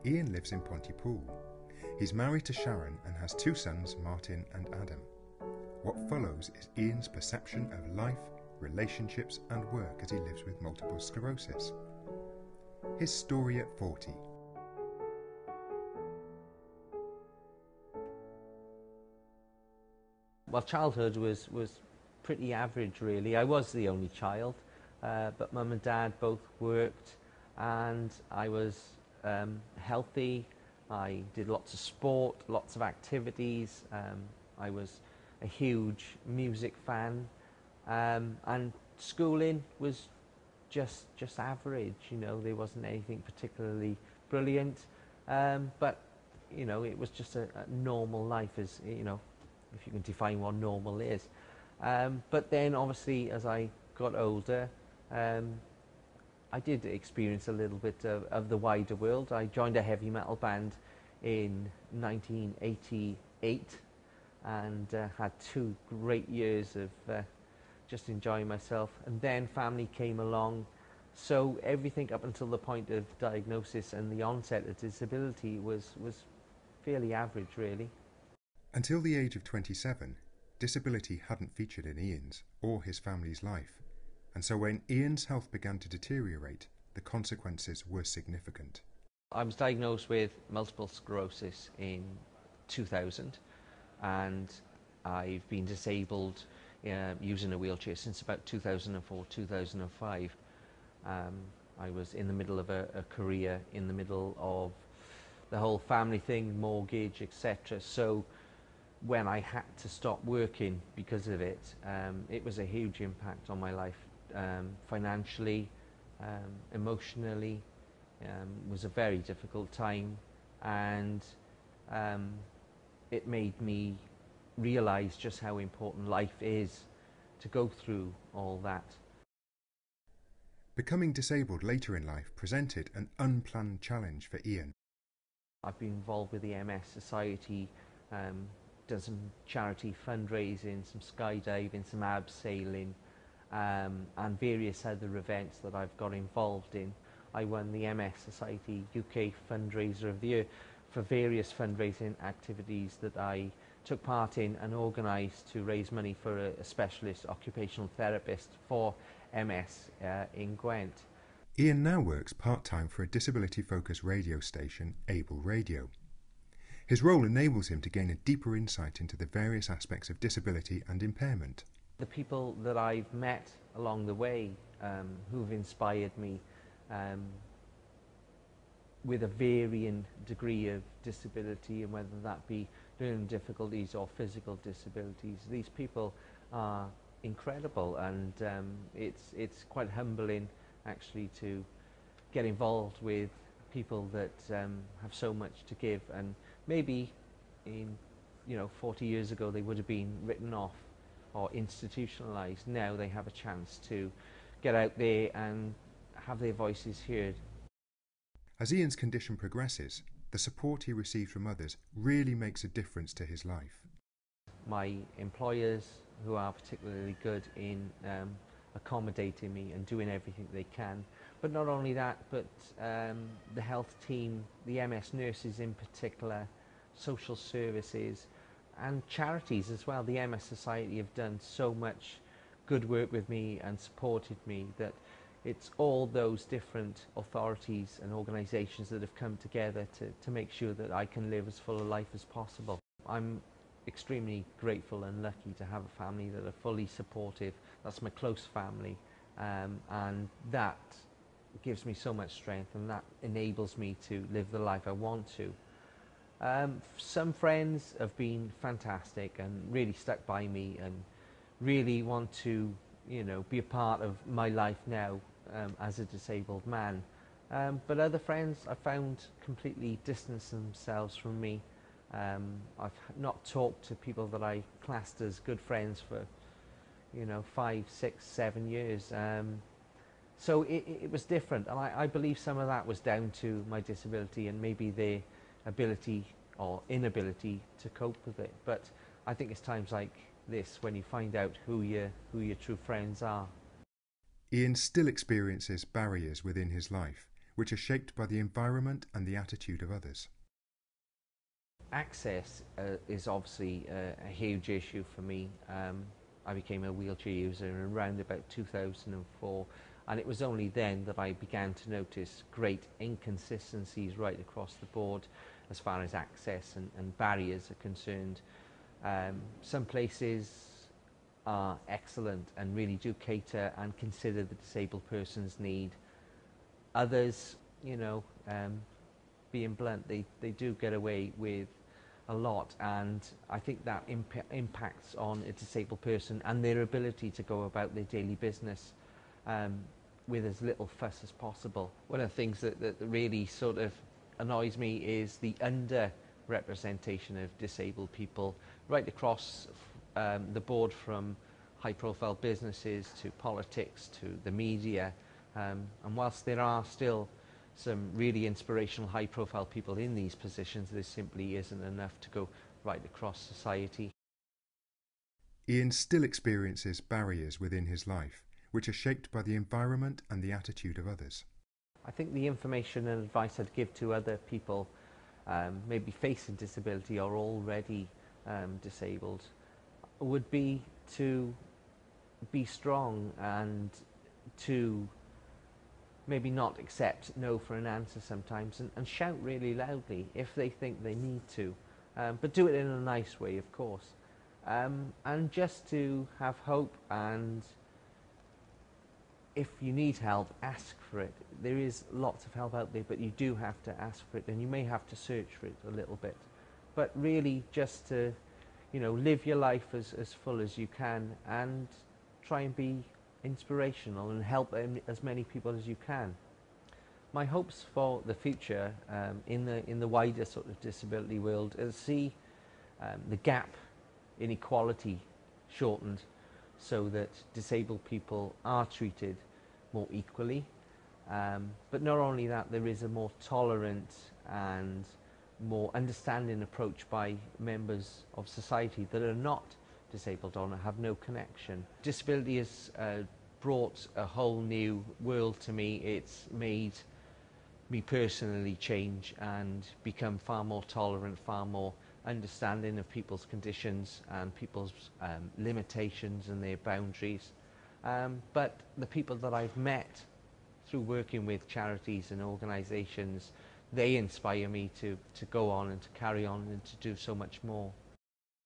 Ian lives in Pontypool. He's married to Sharon and has two sons, Martin and Adam. What follows is Ian's perception of life, relationships and work as he lives with multiple sclerosis. His story at 40. Well, childhood was pretty average, really. I was the only child, but mum and dad both worked, and I was healthy. I did lots of sport, lots of activities. I was a huge music fan, and schooling was just average. You know, there wasn't anything particularly brilliant, but you know, it was just a normal life, as you know, if you can define what normal is. But then obviously as I got older, I did experience a little bit of the wider world. I joined a heavy metal band in 1988 and had 2 great years of just enjoying myself, and then family came along, so everything up until the point of diagnosis and the onset of disability was fairly average, really. Until the age of 27, disability hadn't featured in Ian's or his family's life, and so when Ian's health began to deteriorate, the consequences were significant. I was diagnosed with multiple sclerosis in 2000, and I've been disabled using a wheelchair since about 2004, 2005. I was in the middle of a career, in the middle of the whole family thing, mortgage, etc. So when I had to stop working because of it, it was a huge impact on my life, financially, emotionally. Was a very difficult time, and it made me realise just how important life is, to go through all that. Becoming disabled later in life presented an unplanned challenge for Ian. I've been involved with the MS Society, done some charity fundraising, some skydiving, some abseiling, and various other events that I've got involved in. I won the MS Society UK Fundraiser of the Year for various fundraising activities that I took part in and organised to raise money for a specialist occupational therapist for MS in Gwent. Ian now works part-time for a disability-focused radio station, Able Radio. His role enables him to gain a deeper insight into the various aspects of disability and impairment. The people that I've met along the way who've inspired me with a varying degree of disability, and whether that be learning difficulties or physical disabilities, these people are incredible, and it's quite humbling actually to get involved with people that have so much to give, and maybe in 40 years ago they would have been written off or institutionalized. Now they have a chance to get out there and have their voices heard. As Ian's condition progresses, the support he receives from others really makes a difference to his life. My employers, who are particularly good in accommodating me and doing everything they can, but not only that, but the health team, the MS nurses in particular, social services and charities as well. The MS Society have done so much good work with me and supported me, that it's all those different authorities and organisations that have come together to make sure that I can live as full a life as possible. I'm extremely grateful and lucky to have a family that are fully supportive. That's my close family, and that gives me so much strength, and that enables me to live the life I want to. Some friends have been fantastic and really stuck by me and really want to, be a part of my life now as a disabled man. But other friends I found completely distanced themselves from me. I've not talked to people that I classed as good friends for 5, 6, 7 years. So it was different, and I believe some of that was down to my disability and maybe their ability or inability to cope with it. But I think it's times like this when you find out who your true friends are. Ian still experiences barriers within his life, which are shaped by the environment and the attitude of others. Access is obviously a huge issue for me. I became a wheelchair user around about 2004, and it was only then that I began to notice great inconsistencies right across the board as far as access and barriers are concerned. Some places are excellent and really do cater and consider the disabled person's need. Others, being blunt, they do get away with a lot, and I think that impacts on a disabled person and their ability to go about their daily business with as little fuss as possible. One of the things that really sort of annoys me is the under-representation of disabled people right across the board, from high-profile businesses to politics to the media. And whilst there are still some really inspirational high-profile people in these positions, there simply isn't enough to go right across society. Ian still experiences barriers within his life, which are shaped by the environment and the attitude of others. I think the information and advice I'd give to other people maybe facing disability or already disabled would be to be strong and to maybe not accept no for an answer sometimes, and shout really loudly if they think they need to, but do it in a nice way, of course, and just to have hope, and if you need help, ask for it. There is lots of help out there, but you do have to ask for it, and you may have to search for it a little bit, but really just to live your life as full as you can, and try and be inspirational and help as many people as you can. My hopes for the future in the wider sort of disability world is to see the gap in equality shortened, so that disabled people are treated more equally. But not only that, there is a more tolerant and more understanding approach by members of society that are not disabled or have no connection. Disability has brought a whole new world to me. It's made me personally change and become far more tolerant, far more understanding of people's conditions and people's limitations and their boundaries. But the people that I've met through working with charities and organisations, they inspire me to go on and to carry on and to do so much more.